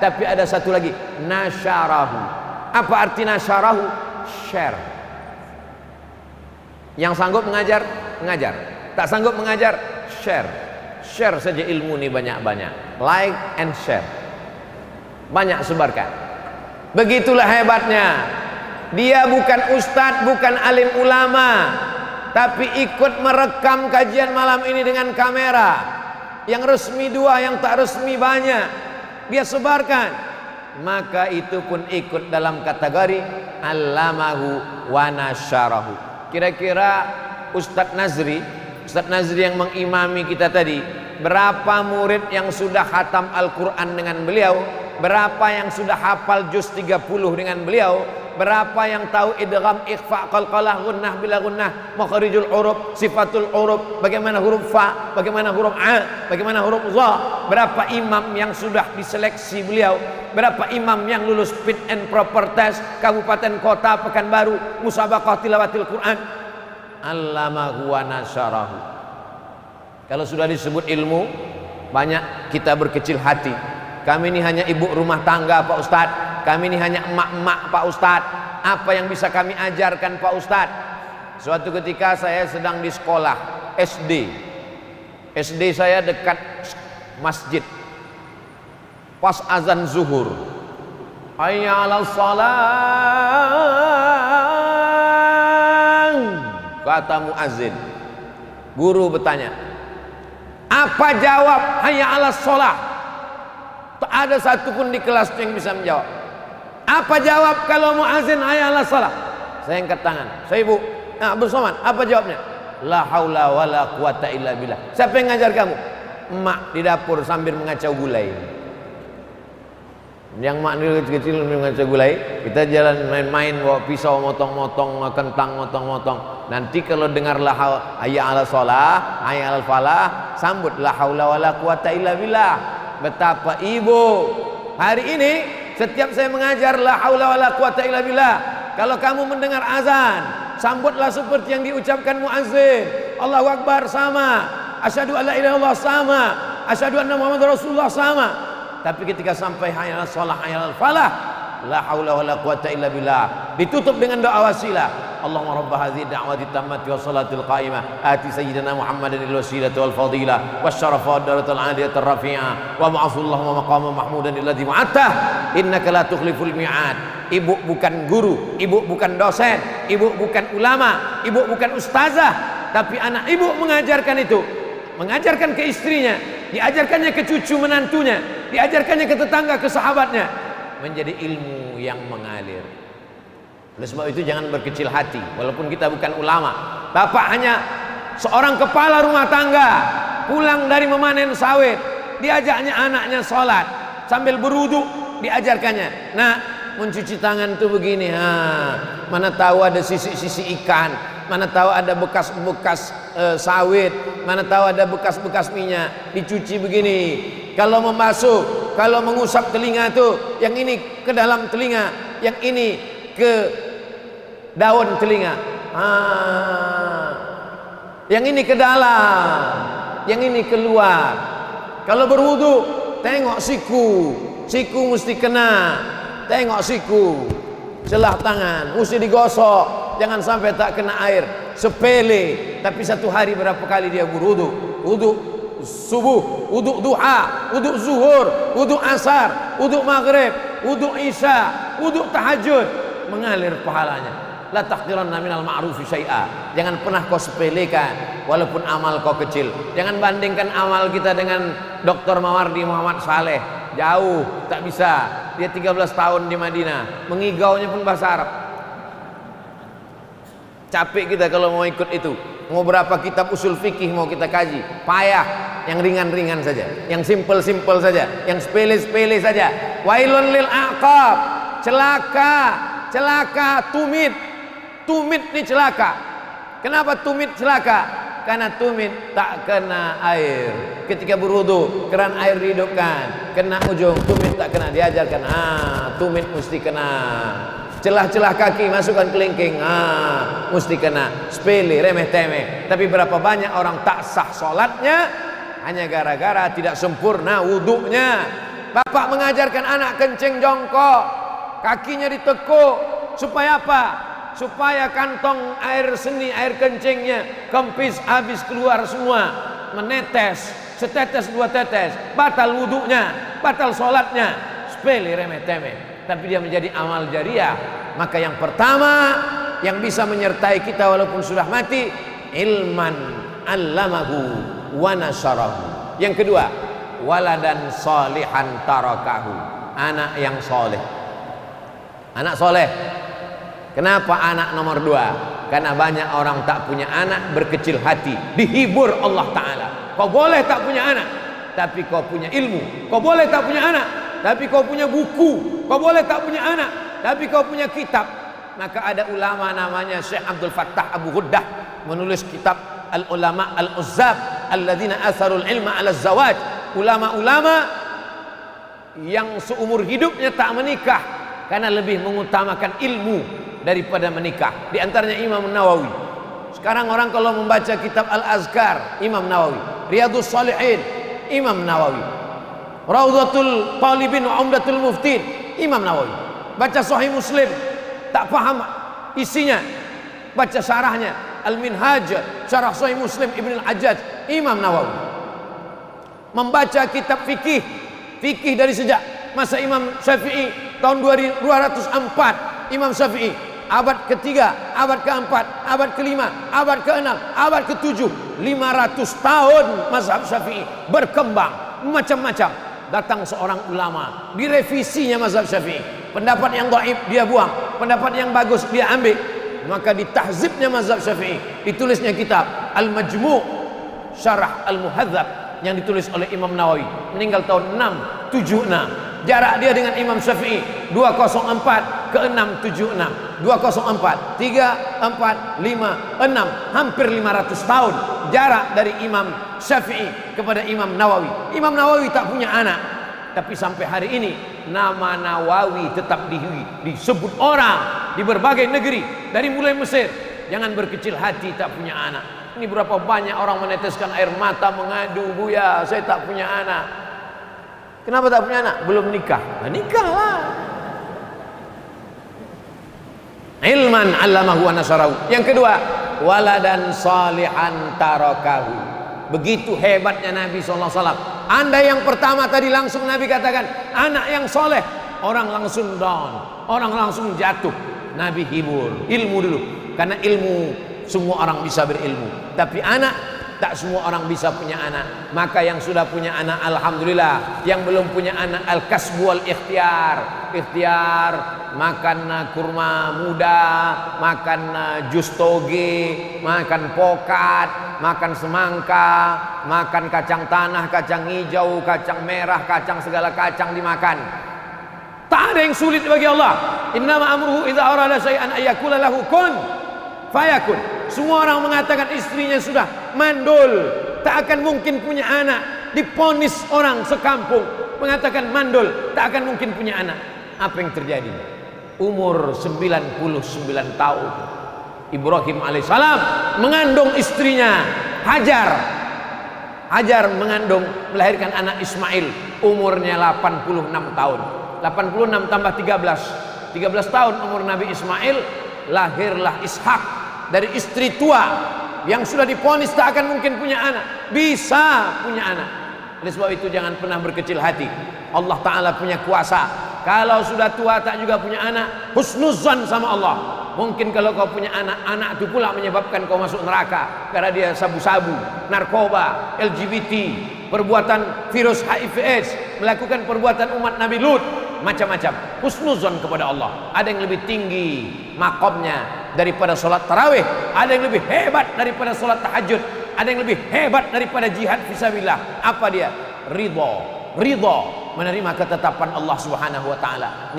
Tapi ada satu lagi, nasyarahu. Apa arti nasyarahu? Share. Yang sanggup mengajar, mengajar. Tak sanggup mengajar, share. Share saja ilmu ini banyak-banyak. Like and share. Banyak sebarkan. Begitulah hebatnya. Dia bukan ustadz, bukan alim ulama, tapi ikut merekam kajian malam ini dengan kamera. Yang resmi 2, yang tak resmi banyak, dia sebarkan. Maka itu pun ikut dalam kategori allamahu wa nasyarahu. Kira-kira Ustadz Nazri yang mengimami kita tadi, berapa murid yang sudah khatam Al-Quran dengan beliau, berapa yang sudah hafal juz 30 dengan beliau, berapa yang tahu idgham, ikhfa, qalqalah, gunnah bila gunnah, makharijul huruf, sifatul huruf, bagaimana huruf fa, bagaimana huruf a, bagaimana huruf za. Berapa imam yang sudah diseleksi beliau, berapa imam yang lulus fit and proper test kabupaten kota Pekanbaru, musabaqah tilawatil Quran. Allamahu wa nasyarahu. Kalau sudah disebut ilmu, banyak kita berkecil hati. Kami ini hanya ibu rumah tangga Pak Ustadz, kami ini hanya emak-emak Pak Ustadz. Apa yang bisa kami ajarkan Pak Ustadz? Suatu ketika saya sedang di sekolah SD saya dekat masjid. Pas azan zuhur, hayya 'alas shalah, kata muazin. Guru bertanya, apa jawab hayya 'alas shalah? Tak ada satupun di kelas yang bisa menjawab. Apa jawab kalau muazin hayya 'alas shalah? Saya angkat tangan. Saya ibu, Abdul Somad, apa jawabnya? La haula wala quwata illa billah. Siapa yang ngajar kamu? Emak di dapur sambil mengacau gulai. Yang mak dulu kecil mengacau gulai, kita jalan main-main bawa pisau motong-motong, kentang motong-motong. Nanti kalau dengar la hayya 'alas shalah, hayya 'alal falah, sambut la haula wala quwata illa billah. Betapa ibu. Hari ini setiap saya mengajar la haula wala quwata illa billah, kalau kamu mendengar azan, sambutlah seperti yang diucapkan muazzin. Allahu Akbar sama, asyhadu alla ilaha illallah sama, asyhadu anna Muhammadar Rasulullah sama. Tapi ketika sampai hayya 'alas shalah, hayya 'alal falah, la haula wala quwata illa billah, ditutup dengan doa wasilah. Allahumma rabb hadhihi da'wati tammati wa salatil qa'imah ati sayyidina Muhammadan al-wasilata wal fadilah wasyarafa wad darajatal 'aliyatar rafi'ah wa ba'athullahu maqaman mahmudan alladhi wa'ata innaka la tukhliful mi'ad. Ibu bukan guru, ibu bukan dosen, ibu bukan ulama, ibu bukan ustazah, tapi anak ibu mengajarkan itu, mengajarkan ke istrinya, diajarkannya ke cucu menantunya, diajarkannya ke tetangga, ke sahabatnya, menjadi ilmu yang mengalir. Oleh sebab itu jangan berkecil hati, walaupun kita bukan ulama. Bapak hanya seorang kepala rumah tangga, pulang dari memanen sawit, diajaknya anaknya sholat sambil berwudu, diajarkannya, nah mencuci tangan itu begini, mana tahu ada sisi-sisi ikan, mana tahu ada bekas-bekas sawit, mana tahu ada bekas-bekas minyak, dicuci begini. Kalau membasuh, kalau mengusap telinga tuh, yang ini ke dalam telinga, yang ini ke daun telinga, yang ini ke dalam, yang ini keluar. Kalau berwudu, tengok siku mesti kena, tengok siku, celah tangan mesti digosok, jangan sampai tak kena air. Sepele, tapi satu hari berapa kali dia berwudu? Wudu subuh, wudu duha, wudu zuhur, wudu asar, wudu maghrib, wudu isya, wudu tahajud, mengalir pahalanya. La tahqiranna minal ma'rufi syai'a. Jangan pernah kau sepelekan walaupun amal kau kecil. Jangan bandingkan amal kita dengan Dr. Mawardi Muhammad Saleh. Jauh, tak bisa. Dia 13 tahun di Madinah, mengigaunya pun bahasa Arab. Capek kita kalau mau ikut itu. Mau berapa kitab usul fikih mau kita kaji, payah. Yang ringan-ringan saja, yang simple-simple saja, yang sepele-sepele saja. Wailun lil aqab, celaka, tumit ini celaka. Kenapa tumit celaka? Karena tumit tak kena air. Ketika berwudu, keran air dihidupkan, kena ujung, tumit tak kena, diajarkan, tumit mesti kena. Celah-celah kaki masukkan kelingking, mesti kena. Sepele, remeh-temeh. Tapi berapa banyak orang tak sah sholatnya hanya gara-gara tidak sempurna wudunya. Bapak mengajarkan anak kencing jongkok, kakinya ditekuk. Supaya apa? Supaya kantong air seni, air kencingnya kempis, habis keluar semua, menetes, setetes dua tetes, batal wudhunya, batal sholatnya. Sepele, remeh temeh, tapi dia menjadi amal jariah. Maka yang pertama yang bisa menyertai kita walaupun sudah mati, ilman allamahu wa nasarahu. Yang kedua, waladan salihan tarakahu, anak yang soleh. Anak soleh. Kenapa anak nomor 2? Karena banyak orang tak punya anak, berkecil hati, dihibur Allah Ta'ala. Kau boleh tak punya anak, tapi kau punya ilmu. Kau boleh tak punya anak, tapi kau punya buku. Kau boleh tak punya anak, tapi kau punya kitab. Maka ada ulama namanya Syekh Abdul Fattah Abu Ghuddah, menulis kitab Al-Ulama Al-Uzzab Alladzina Atharul Ilma Ala Zawaj. Ulama-ulama yang seumur hidupnya tak menikah karena lebih mengutamakan ilmu daripada menikah. Di antaranya Imam Nawawi. Sekarang orang kalau membaca kitab Al-Azkar, Imam Nawawi. Riyadhus Shalihin, Imam Nawawi. Raudhatul Talibin wa Umdatul Muftin, Imam Nawawi. Baca Sahih Muslim, tak paham isinya, baca syarahnya Al-Minhaj, syarah Sahih Muslim Ibn Al-Hajjaj, Imam Nawawi. Membaca kitab fikih, fikih dari sejak masa Imam Syafi'i tahun 204, Imam Syafi'i abad ketiga, abad keempat, abad kelima, abad keenam, abad ketujuh, 500 tahun mazhab Syafi'i berkembang macam-macam. Datang seorang ulama, direvisinya mazhab Syafi'i. Pendapat yang dhaif dia buang, pendapat yang bagus dia ambil. Maka ditahzibnya mazhab Syafi'i, ditulisnya kitab Al-Majmu' Syarah Al-Muhadzab yang ditulis oleh Imam Nawawi, meninggal tahun 676. Jarak dia dengan Imam Syafi'i 204 ke 676, 204, 3, 4, 5, 6, hampir 500 tahun jarak dari Imam Syafi'i kepada Imam Nawawi. Imam Nawawi tak punya anak, tapi sampai hari ini nama Nawawi tetap disebut orang di berbagai negeri, dari mulai Mesir. Jangan berkecil hati tak punya anak. Ini berapa banyak orang meneteskan air mata mengadu, "Buya, saya tak punya anak." Kenapa tak punya anak? Belum nikah. Nah, nikahlah. Ilman 'allamahu wa nasarahu. Yang kedua, waladan salihan tarakahu. Begitu hebatnya Nabi SAW. Anda yang pertama tadi langsung Nabi katakan anak yang soleh, orang langsung down, orang langsung jatuh. Nabi hibur, ilmu dulu. Karena ilmu semua orang bisa berilmu, tapi anak tak semua orang bisa punya anak. Maka yang sudah punya anak alhamdulillah, yang belum punya anak al-kasbu wal ikhtiar. Ikhtiar, makan kurma muda, makan jus toge, makan pokat, makan semangka, makan kacang tanah, kacang hijau, kacang merah, kacang segala kacang dimakan. Tak ada yang sulit bagi Allah. Innama amruhu idza arada syai'an ayyakula lahu kun fayakun. Semua orang mengatakan istrinya sudah mandul, tak akan mungkin punya anak. Diponis orang sekampung mengatakan mandul, tak akan mungkin punya anak. Apa yang terjadi? Umur 99 tahun, Ibrahim alaihissalam mengandung istrinya Hajar. Hajar mengandung, melahirkan anak Ismail. Umurnya 86 tahun. 86 tambah 13 tahun umur Nabi Ismail. Lahirlah Ishak dari istri tua yang sudah diponis tak akan mungkin punya anak, bisa punya anak. Oleh sebab itu jangan pernah berkecil hati. Allah Ta'ala punya kuasa. Kalau sudah tua tak juga punya anak, husnuzan sama Allah. Mungkin kalau kau punya anak, anak itu pula menyebabkan kau masuk neraka karena dia sabu-sabu, narkoba, LGBT, perbuatan virus HIV/AIDS, melakukan perbuatan umat Nabi Lut, macam-macam. Husnuzan kepada Allah. Ada yang lebih tinggi makomnya daripada sholat tarawih, ada yang lebih hebat daripada sholat tahajud, ada yang lebih hebat daripada jihad fisabilillah. Apa dia? Ridho menerima ketetapan Allah Subhanahu wa taala.